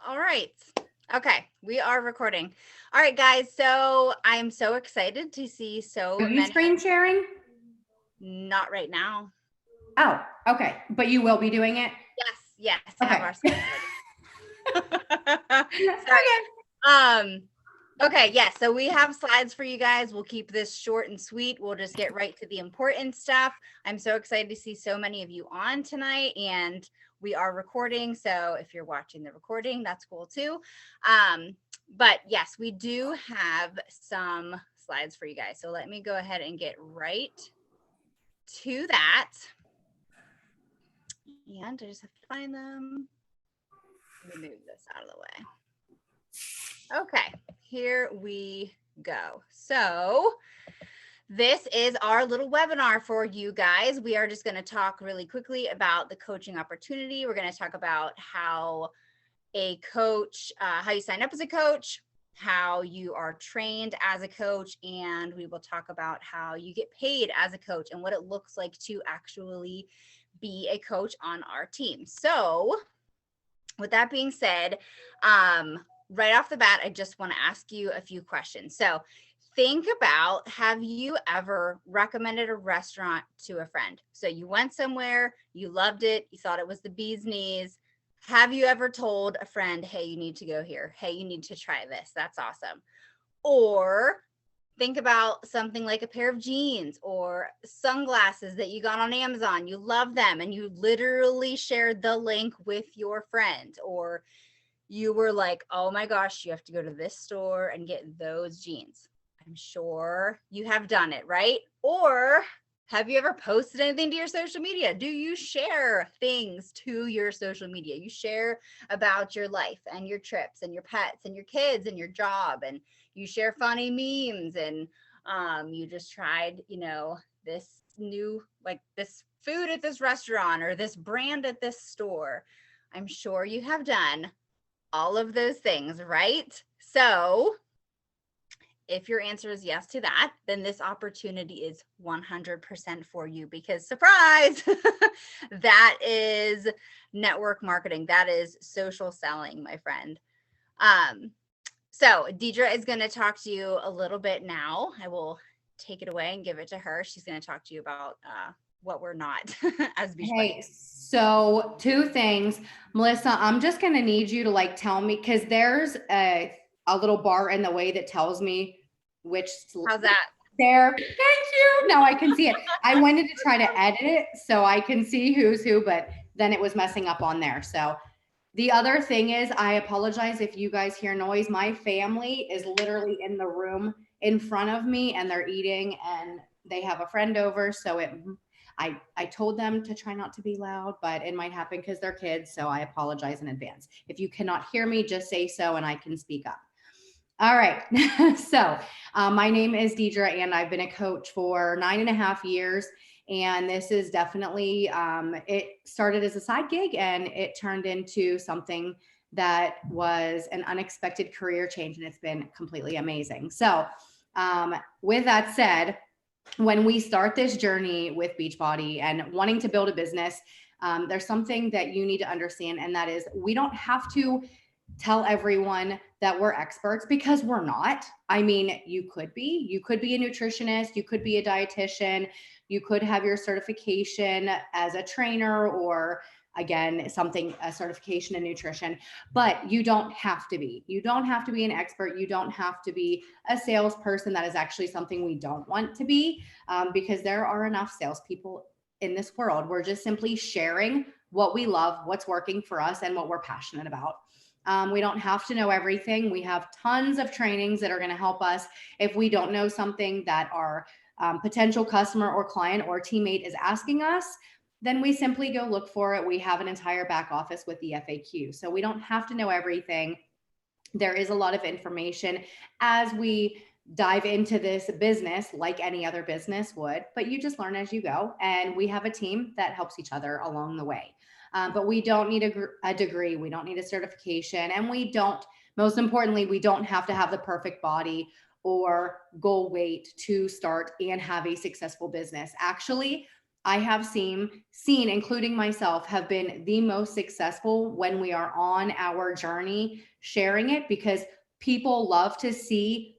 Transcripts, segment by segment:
All right. Okay, we are recording. All right, guys. So I'm so excited to see so Are you many. screen sharing? Not right now. Oh, okay. But you will be doing it? Yes, I have Okay. our slides ready. Okay. Sorry. Okay, yes. So we have slides for you guys. We'll keep this short and sweet. We'll just get right to the important stuff. I'm so excited to see so many of you on tonight, and we are recording. So if you're watching the recording, that's cool too. But yes, we do have some slides for you guys. So let me go ahead and get right to that. And I just have to find them. Let me move this out of the way. Okay, here we go. So this is our little webinar for you guys. We are just going to talk really quickly about the coaching opportunity. We're going to talk about how a coach, how you sign up as a coach, how you are trained as a coach, and we will talk about how you get paid as a coach and what it looks like to actually be a coach on our team. So with that being said, right off the bat, I just want to ask you a few questions. So think about, have you ever recommended a restaurant to a friend? So you went somewhere, you loved it, you thought it was the bee's knees. Have you ever told a friend, hey, you need to go here. Hey, you need to try this. That's awesome. Or think about something like a pair of jeans or sunglasses that you got on Amazon. You love them and you literally shared the link with your friend, or you were like, oh my gosh, you have to go to this store and get those jeans. I'm sure you have done it, right? Or have you ever posted anything to your social media? Do you share things to your social media? You share about your life and your trips and your pets and your kids and your job, and you share funny memes, and you just tried, this new, like this food at this restaurant or this brand at this store. I'm sure you have done all of those things, right? So if your answer is yes to that, then this opportunity is 100% for you, because surprise, that is network marketing. That is social selling, my friend. So Deidre is going to talk to you a little bit now. I will take it away and give it to her. She's going to talk to you about what we're not as Beachbody. Hey, so two things. Melissa, I'm just going to need you to tell me, because there's a little bar in the way that tells me which. How's that? There. Thank you. Now I can see it. I wanted to try to edit it so I can see who's who, but then it was messing up on there. So the other thing is, I apologize if you guys hear noise. My family is literally in the room in front of me and they're eating and they have a friend over. So I told them to try not to be loud, but it might happen because they're kids. So I apologize in advance. If you cannot hear me, just say so and I can speak up. All right. So my name is Deidre and I've been a coach for 9.5 years. And this is definitely, it started as a side gig and it turned into something that was an unexpected career change, and it's been completely amazing. So with that said, when we start this journey with Beachbody and wanting to build a business, there's something that you need to understand, and that is we don't have to tell everyone that we're experts, because we're not. I mean, you could be a nutritionist, you could be a dietitian, you could have your certification as a trainer, or again, a certification in nutrition, but you don't have to be. You don't have to be an expert. You don't have to be a salesperson. That is actually something we don't want to be, because there are enough salespeople in this world. We're just simply sharing what we love, what's working for us, and what we're passionate about. We don't have to know everything. We have tons of trainings that are going to help us if we don't know something that our potential customer or client or teammate is asking us. Then we simply go look for it. We have an entire back office with the FAQ. So we don't have to know everything. There is a lot of information as we dive into this business, like any other business would, but you just learn as you go. And we have a team that helps each other along the way. But we don't need a degree. We don't need a certification. And most importantly, we don't have to have the perfect body or goal weight to start and have a successful business. Actually, I have seen, including myself, have been the most successful when we are on our journey sharing it, because people love to see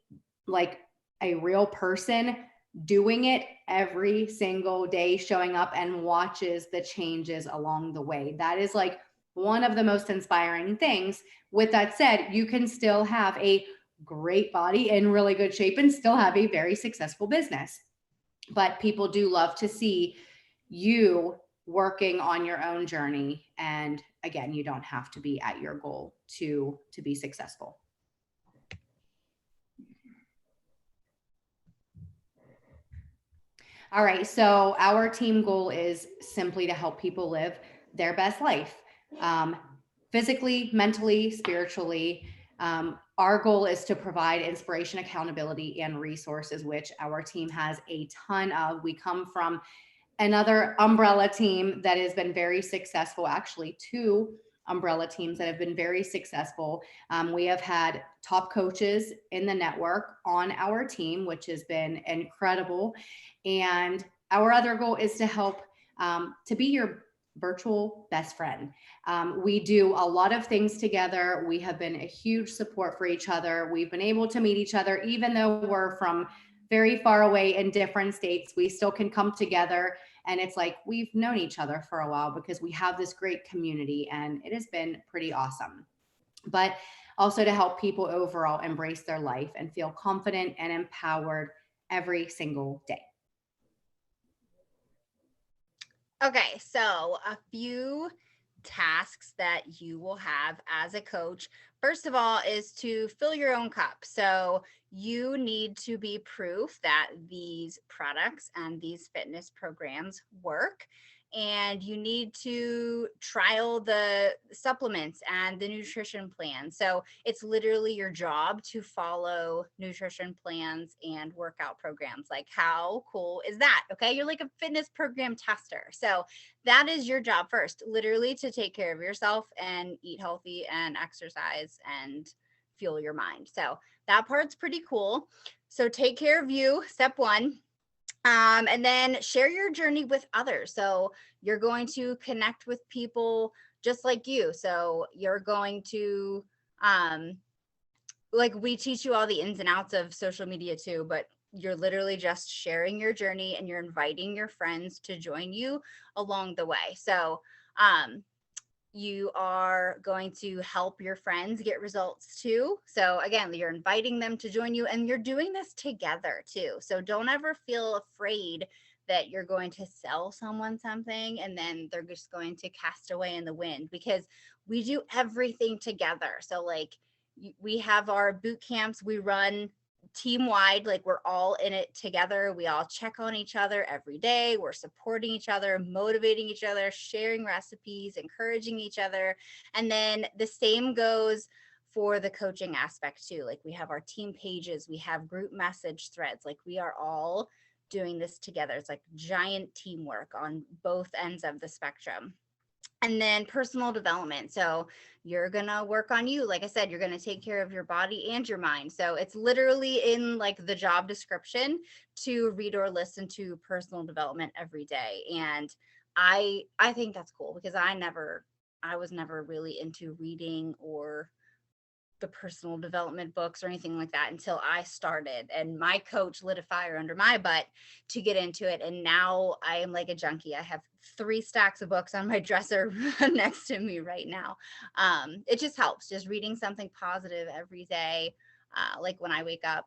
like a real person doing it every single day, showing up, and watches the changes along the way. That is like one of the most inspiring things. With that said, you can still have a great body in really good shape and still have a very successful business. But people do love to see you working on your own journey. And again, you don't have to be at your goal to be successful. All right, so our team goal is simply to help people live their best life, physically, mentally, spiritually. Our goal is to provide inspiration, accountability, and resources, which our team has a ton of. We come from another umbrella team that has been very successful, actually two umbrella teams that have been very successful. We have had top coaches in the network on our team, which has been incredible. And our other goal is to help to be your virtual best friend. We do a lot of things together. We have been a huge support for each other. We've been able to meet each other, even though we're from very far away in different states. We still can come together, and it's like we've known each other for a while because we have this great community, and it has been pretty awesome. But also to help people overall embrace their life and feel confident and empowered every single day. Okay, so a few tasks that you will have as a coach. First of all, is to fill your own cup. So you need to be proof that these products and these fitness programs work. And you need to trial the supplements and the nutrition plan. So it's literally your job to follow nutrition plans and workout programs. Like, how cool is that? Okay, you're like a fitness program tester. So that is your job first, literally to take care of yourself and eat healthy and exercise and fuel your mind. So that part's pretty cool. So take care of you, step one. And then share your journey with others. So you're going to connect with people just like you. So you're going to, like, we teach you all the ins and outs of social media too, but you're literally just sharing your journey and you're inviting your friends to join you along the way. So, you are going to help your friends get results too. So again, you're inviting them to join you, and you're doing this together too. So don't ever feel afraid that you're going to sell someone something and then they're just going to cast away in the wind, because we do everything together. So like we have our boot camps, we run team wide, like we're all in it together. We all check on each other every day. We're supporting each other, motivating each other, sharing recipes, encouraging each other. And then the same goes for the coaching aspect too. Like we have our team pages, we have group message threads. Like we are all doing this together. It's like giant teamwork on both ends of the spectrum. And then personal development. So you're going to work on you. Like I said, you're going to take care of your body and your mind. So it's literally in like the job description to read or listen to personal development every day. And I think that's cool, because I was never really into reading or the personal development books or anything like that until I started, and my coach lit a fire under my butt to get into it. And now I am like a junkie. I have 3 stacks of books on my dresser next to me right now. It just helps, just reading something positive every day. Like when I wake up,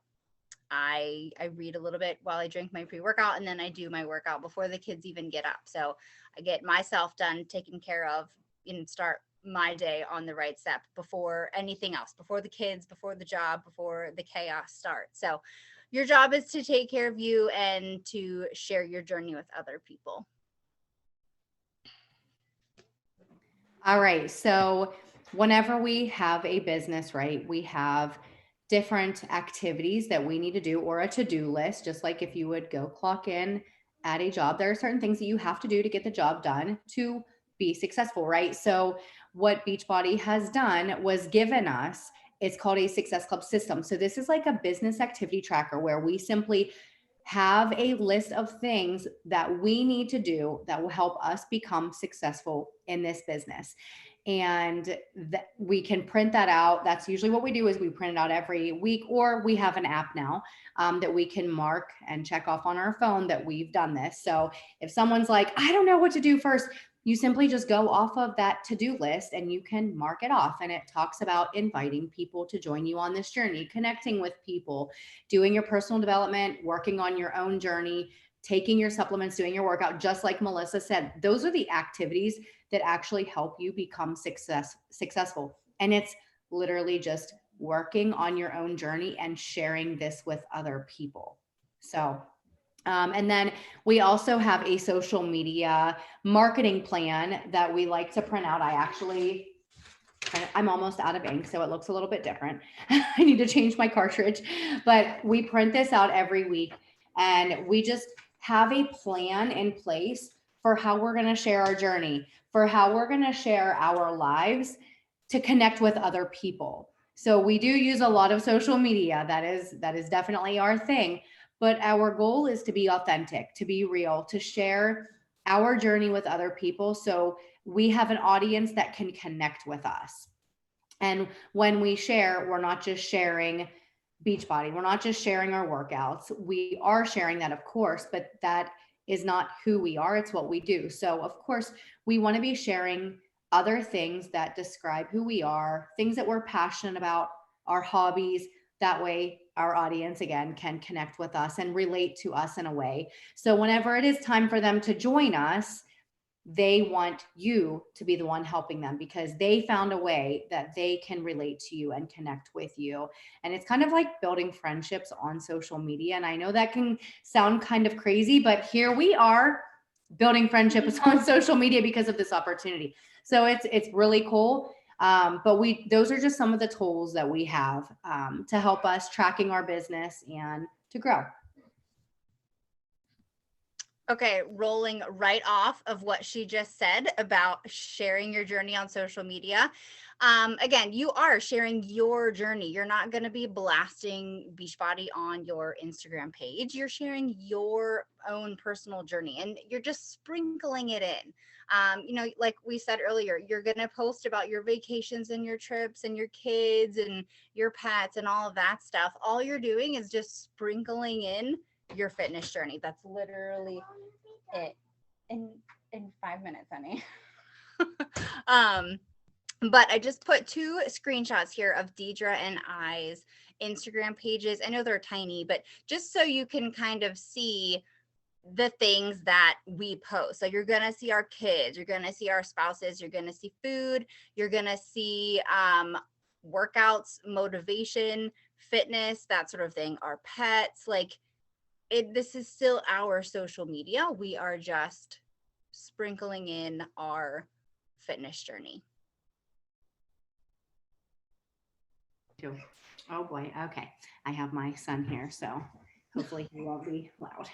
I read a little bit while I drink my pre-workout, and then I do my workout before the kids even get up. So I get myself done, taken care of, and start my day on the right step before anything else, before the kids, before the job, before the chaos starts. So your job is to take care of you and to share your journey with other people. All right. So whenever we have a business, right, we have different activities that we need to do, or a to-do list. Just like if you would go clock in at a job, there are certain things that you have to do to get the job done to be successful, right? So what Beachbody has done was given us, it's called a Success Club system. So this is like a business activity tracker where we simply have a list of things that we need to do that will help us become successful in this business. And that we can print that out. That's usually what we do, is we print it out every week, or we have an app now that we can mark and check off on our phone that we've done this. So if someone's like, I don't know what to do first, you simply just go off of that to-do list and you can mark it off. And it talks about inviting people to join you on this journey, connecting with people, doing your personal development, working on your own journey, taking your supplements, doing your workout. Just like Melissa said, those are the activities that actually help you become successful. And it's literally just working on your own journey and sharing this with other people. So and then we also have a social media marketing plan that we like to print out. I'm almost out of ink, so it looks a little bit different. I need to change my cartridge, but we print this out every week, and we just have a plan in place for how we're going to share our journey, for how we're going to share our lives to connect with other people. So we do use a lot of social media. That is definitely our thing. But our goal is to be authentic, to be real, to share our journey with other people. So we have an audience that can connect with us. And when we share, we're not just sharing Beachbody. We're not just sharing our workouts. We are sharing that, of course, but that is not who we are. It's what we do. So of course, we want to be sharing other things that describe who we are, things that we're passionate about, our hobbies. That way our audience, again, can connect with us and relate to us in a way. So whenever it is time for them to join us, they want you to be the one helping them because they found a way that they can relate to you and connect with you. And it's kind of like building friendships on social media. And I know that can sound kind of crazy, but here we are building friendships on social media because of this opportunity. So it's really cool. But those are just some of the tools that we have to help us tracking our business and to grow. Okay, rolling right off of what she just said about sharing your journey on social media. Again, you are sharing your journey. You're not going to be blasting Beachbody on your Instagram page. You're sharing your own personal journey and you're just sprinkling it in. Like we said earlier, you're going to post about your vacations and your trips and your kids and your pets and all of that stuff. All you're doing is just sprinkling in your fitness journey. That's literally it in 5 minutes, honey. But I just put 2 screenshots here of Deidre and I's Instagram pages. I know they're tiny, but just so you can kind of see the things that we post. So you're going to see our kids, you're going to see our spouses, you're going to see food, you're going to see workouts, motivation, fitness, that sort of thing, our pets. Like this is still our social media. We are just sprinkling in our fitness journey. Oh boy. Okay. I have my son here, so hopefully he won't be loud.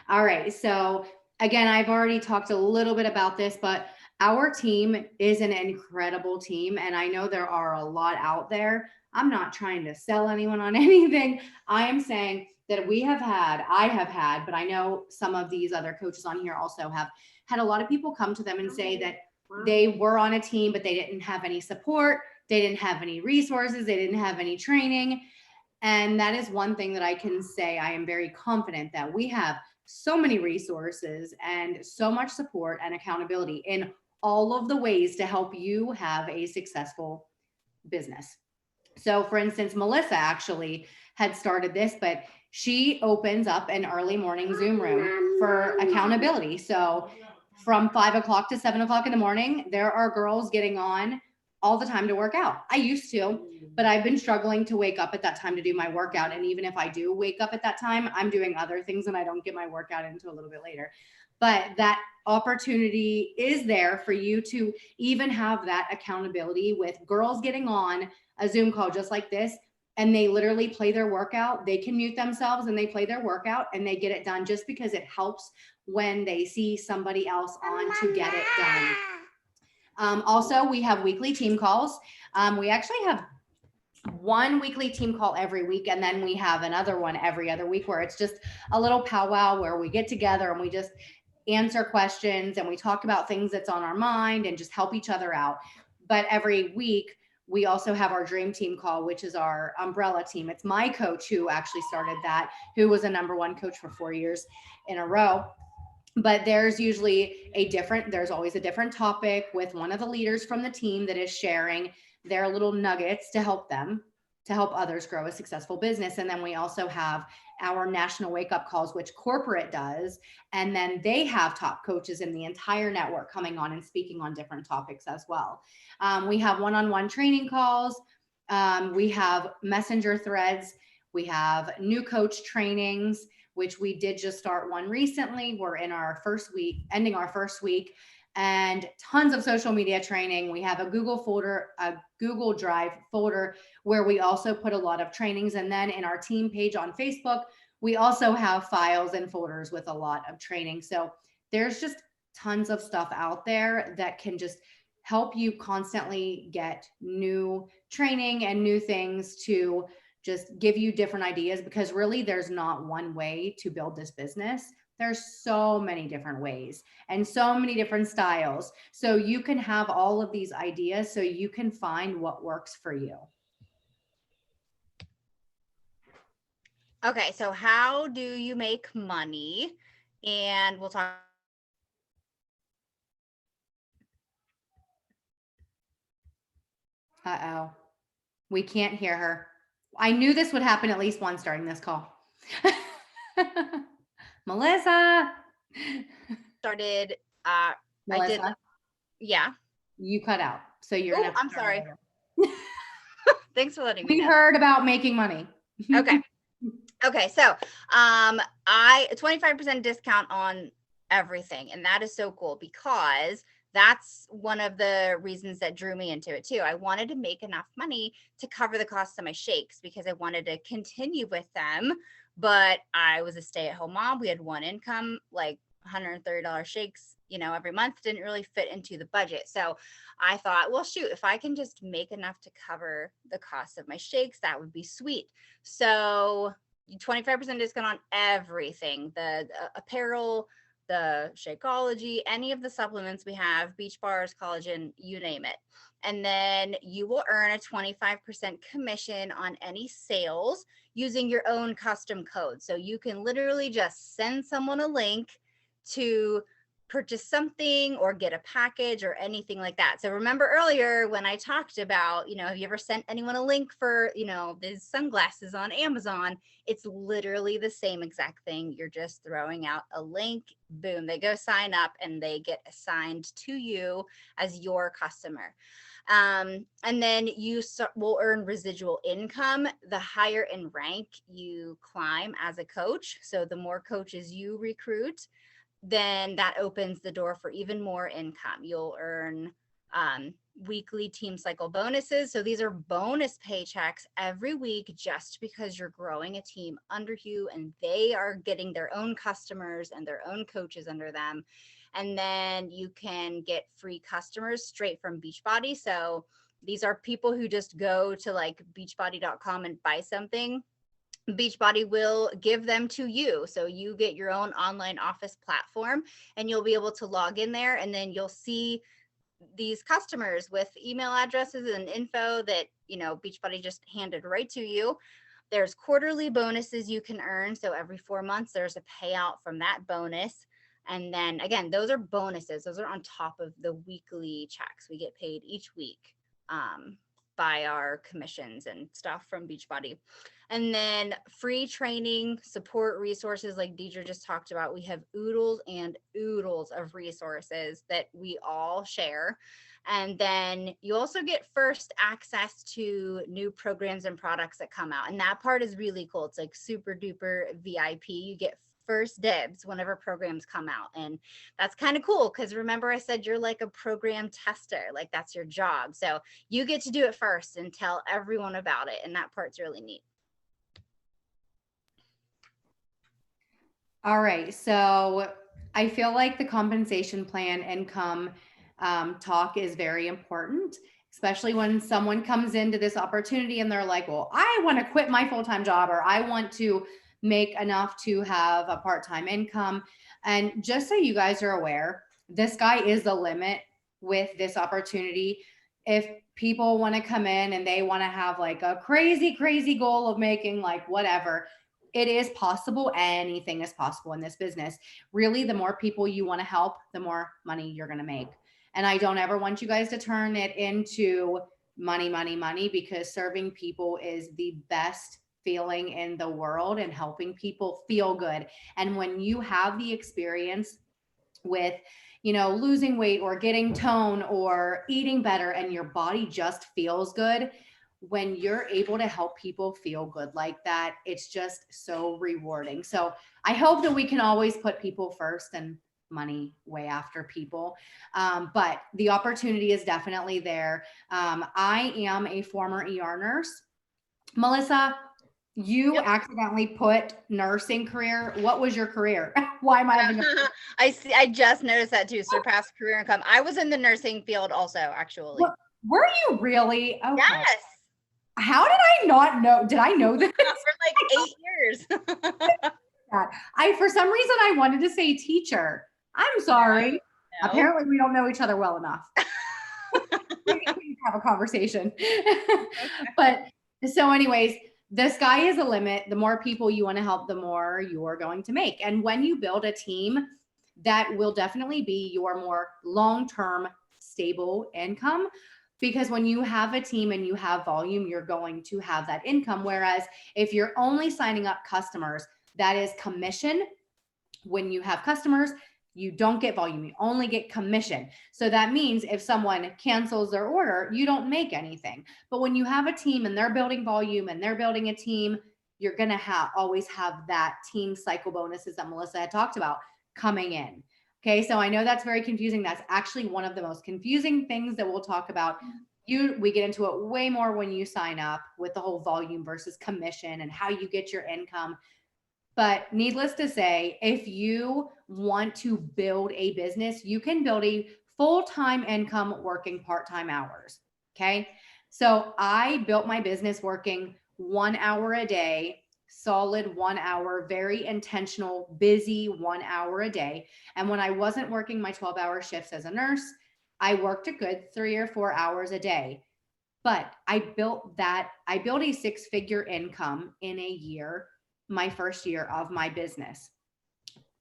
All right. So again, I've already talked a little bit about this, but our team is an incredible team. And I know there are a lot out there. I'm not trying to sell anyone on anything. I am saying that I have had, but I know some of these other coaches on here also have had a lot of people come to them and say that they were on a team, but they didn't have any support. They didn't have any resources. They didn't have any training. And that is one thing that I can say. I am very confident that we have so many resources and so much support and accountability in all of the ways to help you have a successful business. So for instance, Melissa actually had started this, but she opens up an early morning Zoom room for accountability. So from 5 o'clock to 7 o'clock in the morning, there are girls getting on all the time to work out. I used to, but I've been struggling to wake up at that time to do my workout. And even if I do wake up at that time, I'm doing other things and I don't get my workout until a little bit later. But that opportunity is there for you to even have that accountability with girls getting on a Zoom call just like this. And they literally play their workout. They can mute themselves and they play their workout and they get it done just because it helps when they see somebody else on to get it done. Also, we have weekly team calls. We actually have one weekly team call every week, and then we have another one every other week where it's just a little powwow where we get together and we just answer questions and we talk about things that's on our mind and just help each other out. But every week we also have our dream team call, which is our umbrella team. It's my coach who actually started that, who was a number one coach for 4 years in a row. But there's always a different topic with one of the leaders from the team that is sharing their little nuggets to help others grow a successful business. And then we also have our national wake up calls, which corporate does. And then they have top coaches in the entire network coming on and speaking on different topics as well. We have one-on-one training calls. We have messenger threads. We have new coach trainings, which we did just start one recently. We're in our first week, ending our first week, and tons of social media training. We have a Google Drive folder where we also put a lot of trainings. And then in our team page on Facebook, we also have files and folders with a lot of training. So there's just tons of stuff out there that can just help you constantly get new training and new things to just give you different ideas, because really there's not one way to build this business. There's so many different ways and so many different styles. So you can have all of these ideas so you can find what works for you. Okay, so how do you make money? And we'll talk. Uh-oh. We can't hear her. I knew this would happen at least once during this call. Melissa. Started, Melissa, yeah. you cut out. So you're Oh, I'm sorry. Thanks for letting me We know. heard about making money. Okay. Okay. So, I 25% discount on everything. And that is so cool because that's one of the reasons that drew me into it too. I wanted to make enough money to cover the cost of my shakes because I wanted to continue with them. But I was a stay-at-home mom. We had one income, like $130 shakes, every month didn't really fit into the budget. So I thought, well, shoot, if I can just make enough to cover the cost of my shakes, that would be sweet. So 25% discount on everything, the apparel, the Shakeology, any of the supplements we have, Beach Bars, collagen, you name it. And then you will earn a 25% commission on any sales using your own custom code. So you can literally just send someone a link to purchase something or get a package or anything like that. So remember earlier when I talked about, have you ever sent anyone a link for, these sunglasses on Amazon? It's literally the same exact thing. You're just throwing out a link, boom, they go sign up and they get assigned to you as your customer. And then you will earn residual income. The higher in rank you climb as a coach, so the more coaches you recruit, then that opens the door for even more income. You'll earn weekly team cycle bonuses. So these are bonus paychecks every week just because you're growing a team under you and they are getting their own customers and their own coaches under them. And then you can get free customers straight from Beachbody. So these are people who just go to like beachbody.com and buy something. Beachbody will give them to you. So you get your own online office platform and you'll be able to log in there and then you'll see these customers with email addresses and info that, Beachbody just handed right to you. There's quarterly bonuses you can earn. So every 4 months, there's a payout from that bonus. And then again, those are bonuses. Those are on top of the weekly checks. We get paid each week by our commissions and stuff from Beachbody. And then free training, support resources like Deidre just talked about. We have oodles and oodles of resources that we all share. And then you also get first access to new programs and products that come out. And that part is really cool. It's like super duper VIP. You get first dibs whenever programs come out. And that's kind of cool because remember I said you're like a program tester, like that's your job. So you get to do it first and tell everyone about it. And that part's really neat. All right. So I feel like the compensation plan income talk is very important. especially when someone comes into this opportunity and they're like, well, I want to quit my full-time job, or I want to make enough to have a part-time income. And just so you guys are aware, the sky is the limit with this opportunity. If people want to come in and they want to have like a crazy, crazy goal of making like whatever, it is possible. Anything is possible in this business. Really, the more people you want to help, the more money you're going to make. And I don't ever want you guys to turn it into money, money, money, because serving people is the best feeling in the world and helping people feel good. And when you have the experience with, you know, losing weight or getting tone or eating better and your body just feels good, when you're able to help people feel good like that, it's just so rewarding. So I hope that we can always put people first and money way after people. But the opportunity is definitely there. I am a former ER nurse. Melissa, you accidentally put nursing career. What was your career? Why am I having I just noticed that too. Surpassed career income. I was in the nursing field also, actually. Were you really? Okay. Yes. How did I not know? Did I know this? For like 8 years. For some reason I wanted to say teacher. I'm sorry. No. Apparently we don't know each other well enough. We can have a conversation. But so anyways, the sky is the limit. The more people you want to help, the more you're going to make. And when you build a team, that will definitely be your more long-term stable income. Because when you have a team and you have volume, you're going to have that income. Whereas if you're only signing up customers, that is commission. When you have customers, you don't get volume, you only get commission. So that means if someone cancels their order, you don't make anything. But when you have a team and they're building volume and they're building a team, you're going to always have that team cycle bonuses that Melissa had talked about coming in. Okay, so I know that's very confusing. That's actually one of the most confusing things that we'll talk about. We get into it way more when you sign up with the whole volume versus commission and how you get your income. But needless to say, if you want to build a business, you can build a full-time income working part-time hours. Okay, so I built my business working 1 hour a day. Solid 1 hour, very intentional, busy 1 hour a day. And when I wasn't working my 12-hour shifts as a nurse, I worked a good 3 or 4 hours a day. But I built a six-figure income in a year, my first year of my business.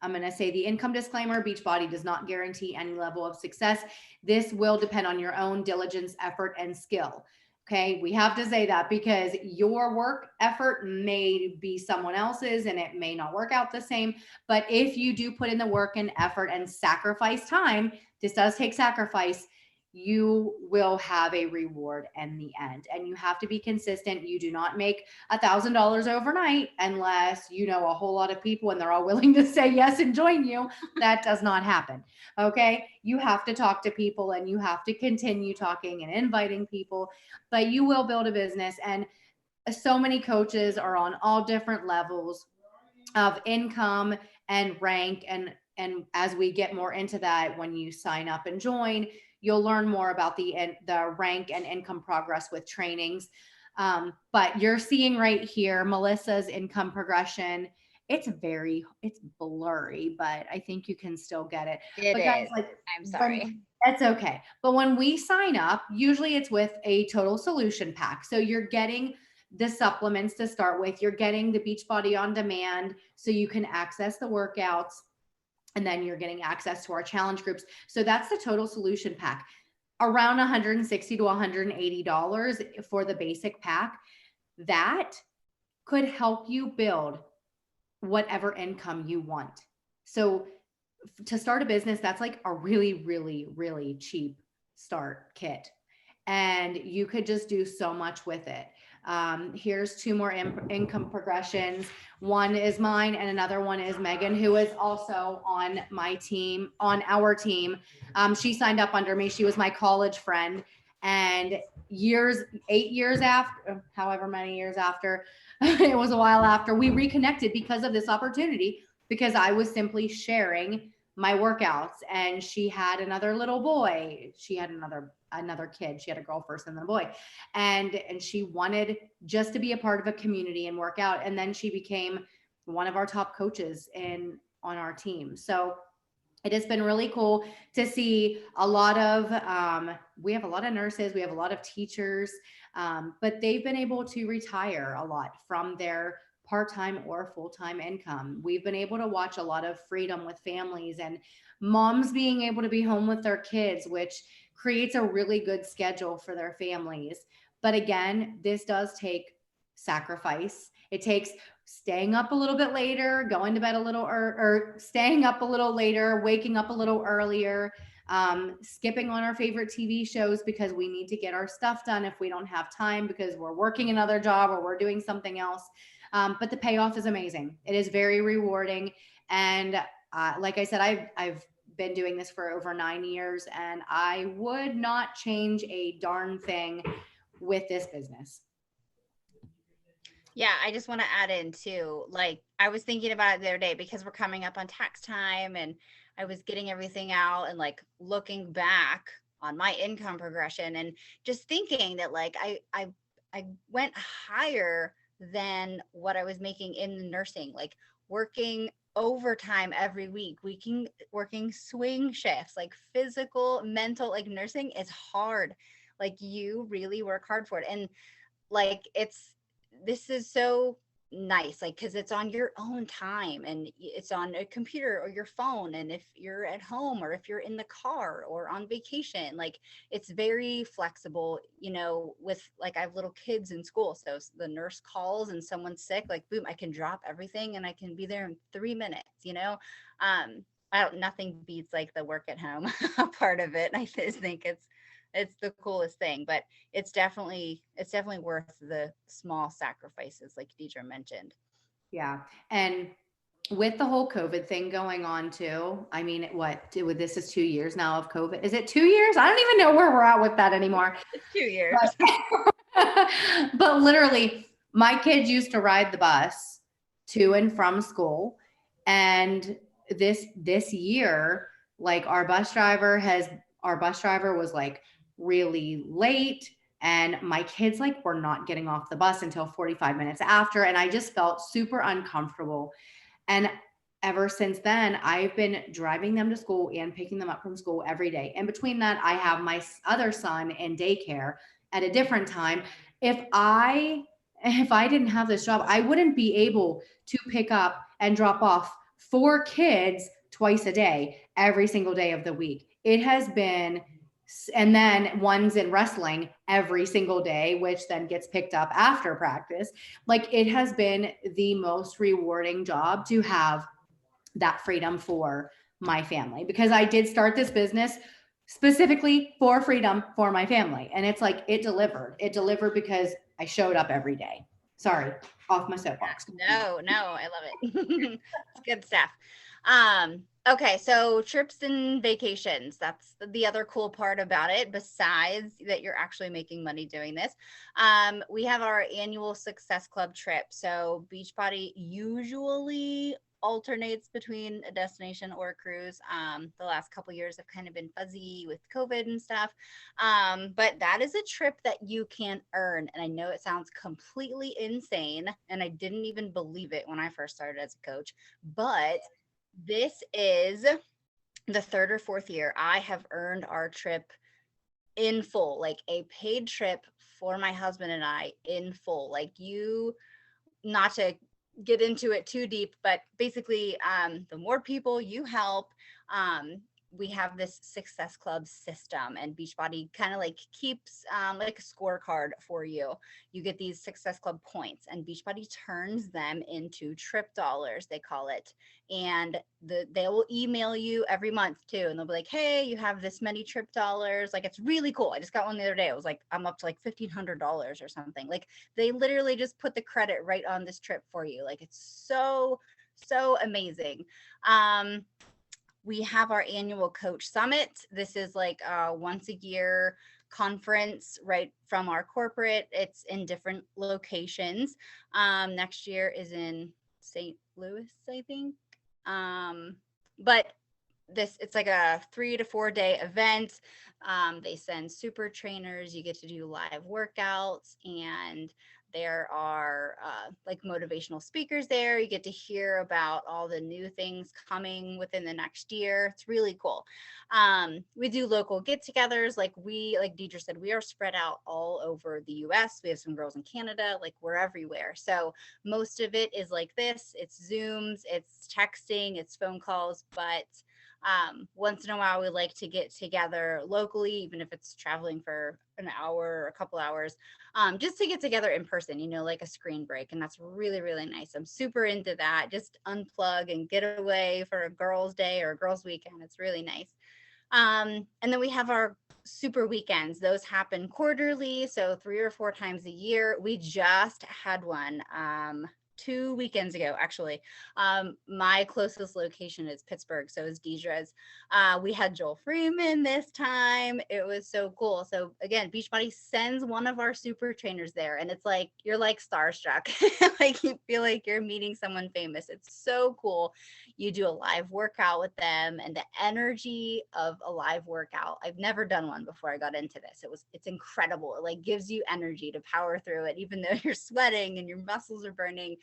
I'm going to say the income disclaimer: Beachbody does not guarantee any level of success. This will depend on your own diligence, effort, and skill. Okay, we have to say that because your work effort may be someone else's and it may not work out the same. But if you do put in the work and effort and sacrifice time, this does take sacrifice, you will have a reward in the end. And you have to be consistent. You do not make $1,000 overnight unless you know a whole lot of people and they're all willing to say yes and join you. That does not happen. Okay. You have to talk to people and you have to continue talking and inviting people, but you will build a business. And so many coaches are on all different levels of income and rank. And as we get more into that, when you sign up and join, you'll learn more about the rank and income progress with trainings. But you're seeing right here, Melissa's income progression. It's blurry, but I think you can still get it. But guys, I'm sorry. That's okay. But when we sign up, usually it's with a total solution pack. So you're getting the supplements to start with. You're getting the Beachbody on demand so you can access the workouts. And then you're getting access to our challenge groups. So that's the total solution pack, around $160 to $180 for the basic pack. That could help you build whatever income you want. So to start a business, that's like a really, really, really cheap start kit. And you could just do so much with it. Here's two more income progressions. One is mine and another one is Megan, who is also on my team, on our team. She signed up under me. She was my college friend, and 8 years after, however many years after, it was a while after, we reconnected because of this opportunity, because I was simply sharing my workouts, and she had another little boy. She had another another kid. She had a girl first and then a boy. And she wanted just to be a part of a community and work out. And then she became one of our top coaches on our team. So it has been really cool to see a lot of, we have a lot of nurses, we have a lot of teachers, but they've been able to retire a lot from their part-time or full-time income. We've been able to watch a lot of freedom with families and moms being able to be home with their kids, which creates a really good schedule for their families. But again, this does take sacrifice. It takes staying up a little bit later, going to bed a little, or staying up a little later, waking up a little earlier, skipping on our favorite TV shows because we need to get our stuff done if we don't have time because we're working another job or we're doing something else. But the payoff is amazing. It is very rewarding. And like I said, I've been doing this for over 9 years, and I would not change a darn thing with this business. Yeah, I just want to add in too, like I was thinking about it the other day because we're coming up on tax time, and I was getting everything out and like looking back on my income progression and just thinking that like I went higher than what I was making in the nursing, like working overtime every week, working swing shifts, like physical, mental, like nursing is hard. Like you really work hard for it. And like this is so nice, like because it's on your own time and it's on a computer or your phone, and if you're at home or if you're in the car or on vacation, like it's very flexible, you know, with like I have little kids in school, so the nurse calls and someone's sick, like boom, I can drop everything and I can be there in 3 minutes, you know. Nothing beats like the work at home part of it. I just think it's the coolest thing, but it's definitely worth the small sacrifices like Deidre mentioned. Yeah. And with the whole COVID thing going on too, I mean, this is 2 years now of COVID. Is it 2 years? I don't even know where we're at with that anymore. It's 2 years. But literally, my kids used to ride the bus to and from school. And this year, like our bus driver was like really late, and my kids like were not getting off the bus until 45 minutes after, and I just felt super uncomfortable. And ever since then, I've been driving them to school and picking them up from school every day. And between that, I have my other son in daycare at a different time. If I didn't have this job, I wouldn't be able to pick up and drop off 4 kids twice a day, every single day of the week. It has been, and then one's in wrestling every single day, which then gets picked up after practice. Like it has been the most rewarding job to have that freedom for my family, because I did start this business specifically for freedom for my family. And it's like, it delivered because I showed up every day. Sorry, off my soapbox. No, I love it. It's good stuff. Okay, so trips and vacations, that's the other cool part about it, besides that you're actually making money doing this. We have our annual Success Club trip. So Beachbody usually alternates between a destination or a cruise. The last couple years have kind of been fuzzy with COVID and stuff. But that is a trip that you can earn. And I know it sounds completely insane, and I didn't even believe it when I first started as a coach, but this is the 3rd or 4th year I have earned our trip in full, like a paid trip for my husband and I in full. Like not to get into it too deep, but basically the more people you help, we have this Success Club system, and Beachbody kind of like keeps like a scorecard for you. You get these Success Club points, and Beachbody turns them into trip dollars, they call it. And they will email you every month too, and they'll be like, hey, you have this many trip dollars. Like, it's really cool. I just got one the other day. It was like, I'm up to like $1,500 or something. Like, they literally just put the credit right on this trip for you. Like, it's so amazing. We have our annual coach summit. This is like a once a year conference right from our corporate. It's in different locations. Next year is in St. Louis, I think. But it's like a 3 to 4 day event. They send super trainers. You get to do live workouts, and there are like motivational speakers there. You get to hear about all the new things coming within the next year. It's really cool. We do local get-togethers. Like Deidre said, we are spread out all over the US. We have some girls in Canada, like we're everywhere. So most of it is like this. It's Zooms, it's texting, it's phone calls, but once in a while we like to get together locally, even if it's traveling for an hour or a couple hours, just to get together in person, like a screen break. And that's really, really nice. I'm super into that. Just unplug and get away for a girls' day or a girls' weekend. It's really nice. And then we have our super weekends. Those happen quarterly, so 3 or 4 times a year. We just had one 2 weekends ago, actually. My closest location is Pittsburgh, so is Deidre's. We had Joel Freeman this time. It was so cool. So again, Beachbody sends one of our super trainers there, and it's like you're like starstruck. Like you feel like you're meeting someone famous. It's so cool. You do a live workout with them, and the energy of a live workout. I've never done one before I got into this. It's incredible. It like gives you energy to power through it, even though you're sweating and your muscles are burning.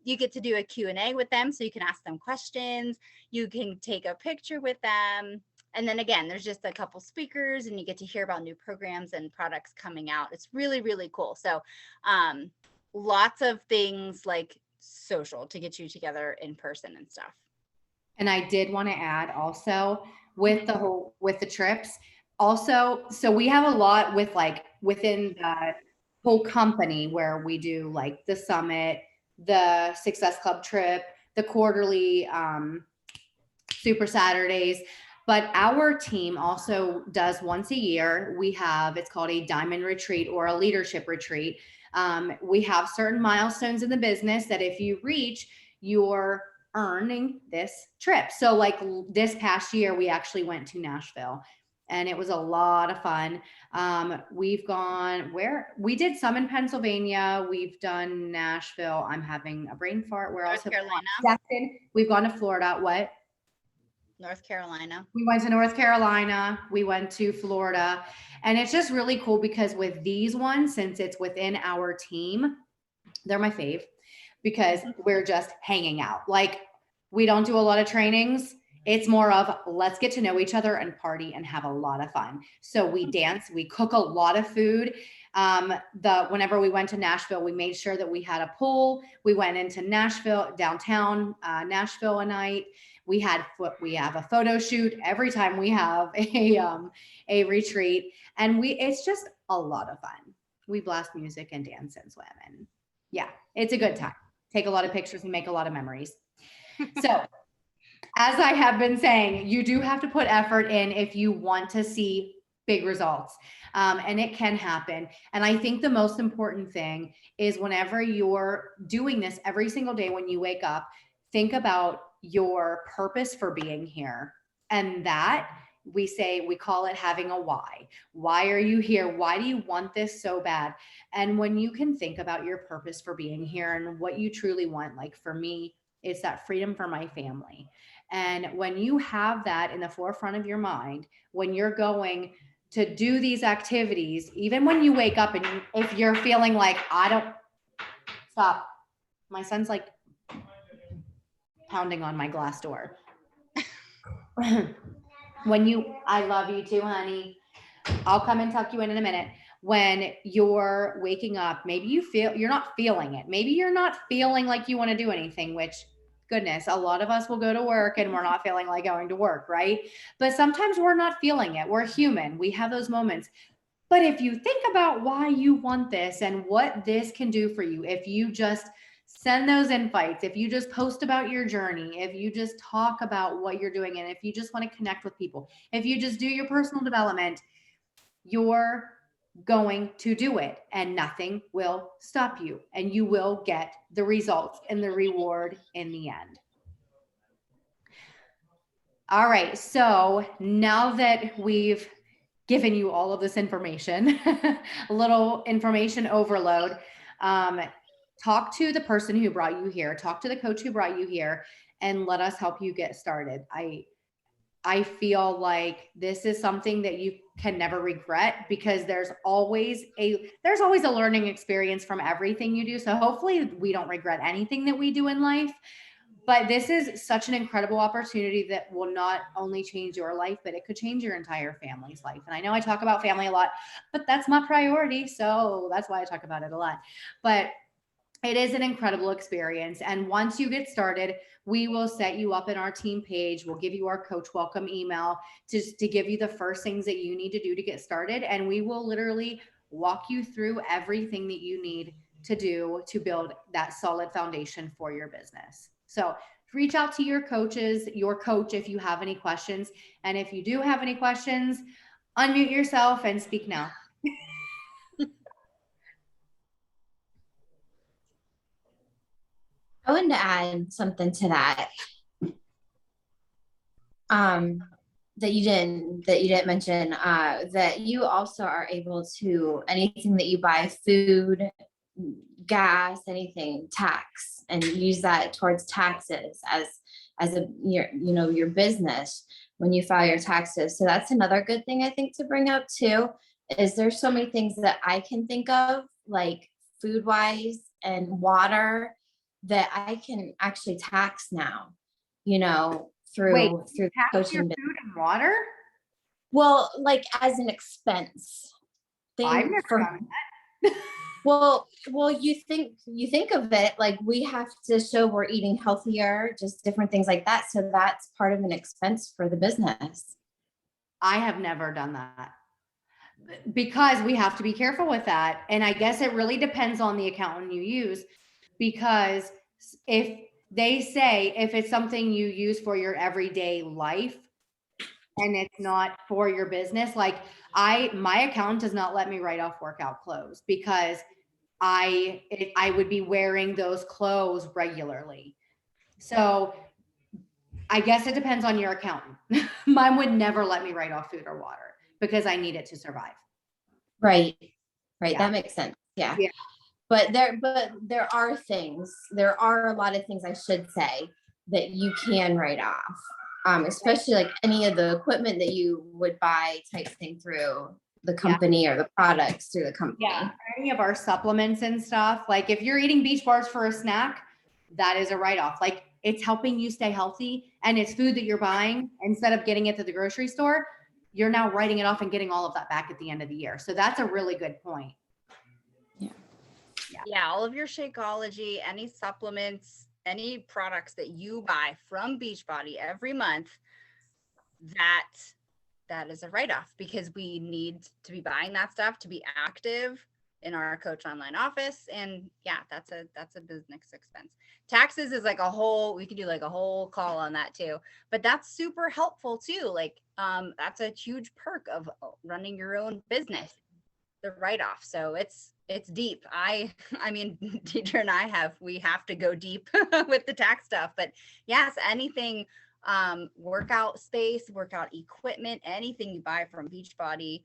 You get to do a Q&A with them, so you can ask them questions. You can take a picture with them. And then again, there's just a couple speakers, and you get to hear about new programs and products coming out. It's really, really cool. So lots of things like social to get you together in person and stuff. And I did want to add also with the trips also, so we have a lot with like within the whole company where we do like the summit, the Success Club trip, the quarterly Super Saturdays. But our team also does once a year. It's called a diamond retreat or a leadership retreat. We have certain milestones in the business that if you reach, you're earning this trip. So like this past year, we actually went to Nashville, and it was a lot of fun. We've gone we did some in Pennsylvania. We've done Nashville. I'm having a brain fart. Where else? North Carolina. We've gone to Florida. What? North Carolina. We went to North Carolina. We went to Florida. And it's just really cool because with these ones, since it's within our team, they're my fave because we're just hanging out. Like we don't do a lot of trainings. It's more of let's get to know each other and party and have a lot of fun. So we dance, we cook a lot of food. Whenever we went to Nashville, we made sure that we had a pool. We went into Nashville, downtown Nashville a night. We have a photo shoot every time we have a retreat, and it's just a lot of fun. We blast music and dance and swim, and yeah, it's a good time. Take a lot of pictures and make a lot of memories. So as I have been saying, you do have to put effort in if you want to see big results. And it can happen. And I think the most important thing is whenever you're doing this every single day when you wake up, think about your purpose for being here. And that we call it having a why. Why are you here? Why do you want this so bad? And when you can think about your purpose for being here and what you truly want, like for me, it's that freedom for my family. And when you have that in the forefront of your mind, when you're going to do these activities, even when you wake up and if you're feeling like, stop. My son's like pounding on my glass door. I love you too, honey. I'll come and tuck you in a minute. When you're waking up, maybe you're not feeling it. Maybe you're not feeling like you want to do anything, which goodness, a lot of us will go to work and we're not feeling like going to work, right? But sometimes we're not feeling it. We're human. We have those moments. But if you think about why you want this and what this can do for you, if you just send those invites, if you just post about your journey, if you just talk about what you're doing, and if you just want to connect with people, if you just do your personal development, you're going to do it and nothing will stop you, and you will get the results and the reward in the end. All right. So now that we've given you all of this information, a little information overload, talk to the person who brought you here, talk to the coach who brought you here, and let us help you get started. I feel like this is something that you can never regret, because there's always a learning experience from everything you do. So hopefully we don't regret anything that we do in life. But this is such an incredible opportunity that will not only change your life, but it could change your entire family's life. And I know I talk about family a lot, but that's my priority. So that's why I talk about it a lot. But it is an incredible experience. And once you get started, we will set you up in our team page. We'll give you our coach welcome email just to give you the first things that you need to do to get started. And we will literally walk you through everything that you need to do to build that solid foundation for your business. So reach out to your coach if you have any questions. And if you do have any questions, unmute yourself and speak now. I wanted to add something to that. That you didn't mention, that you also are able to, anything that you buy, food, gas, anything, tax, and use that towards taxes as your business when you file your taxes. So that's another good thing I think to bring up too, is there's so many things that I can think of, like food wise and water, that I can actually tax now, through Tax your coaching. food and water? Well, like as an expense I've thing never done that. well, you think of it like we have to show we're eating healthier, just different things like that. So that's part of an expense for the business. I have never done that, because we have to be careful with that. And I guess it really depends on the accountant you use, because if they say if it's something you use for your everyday life and it's not for your business, like my accountant does not let me write off workout clothes, because I would be wearing those clothes regularly. So I guess it depends on your accountant. Mine would never let me write off food or water because I need it to survive. Right. Yeah. That makes sense. Yeah. Yeah. But there are a lot of things I should say that you can write off, especially like any of the equipment that you would buy type thing through the company, or the products through the company. Yeah. Any of our supplements and stuff. Like if you're eating beach bars for a snack, that is a write-off. Like it's helping you stay healthy, and it's food that you're buying instead of getting it to the grocery store. You're now writing it off and getting all of that back at the end of the year. So that's a really good point. Yeah, all of your Shakeology, any supplements, any products that you buy from Beachbody every month, that is a write-off, because we need to be buying that stuff to be active in our Coach Online office. And yeah, that's a business expense. Taxes is like we could do like a whole call on that too, but that's super helpful too. Like that's a huge perk of running your own business, the write-off. So it's deep. I mean, Deidre and we have to go deep with the tax stuff, but yes, anything, workout space, workout equipment, anything you buy from Beachbody,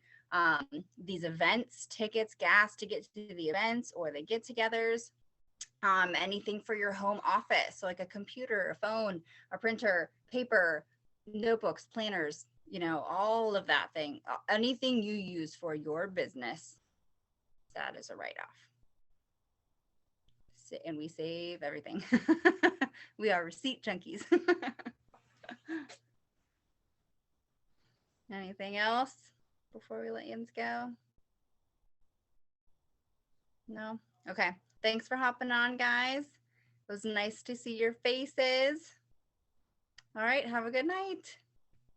these events, tickets, gas to get to the events or the get-togethers, anything for your home office, so like a computer, a phone, a printer, paper, notebooks, planners, all of that thing, anything you use for your business, that is a write-off. And we save everything. We are receipt junkies. Anything else before we let Jens go? No? Okay. Thanks for hopping on, guys. It was nice to see your faces. All right. Have a good night.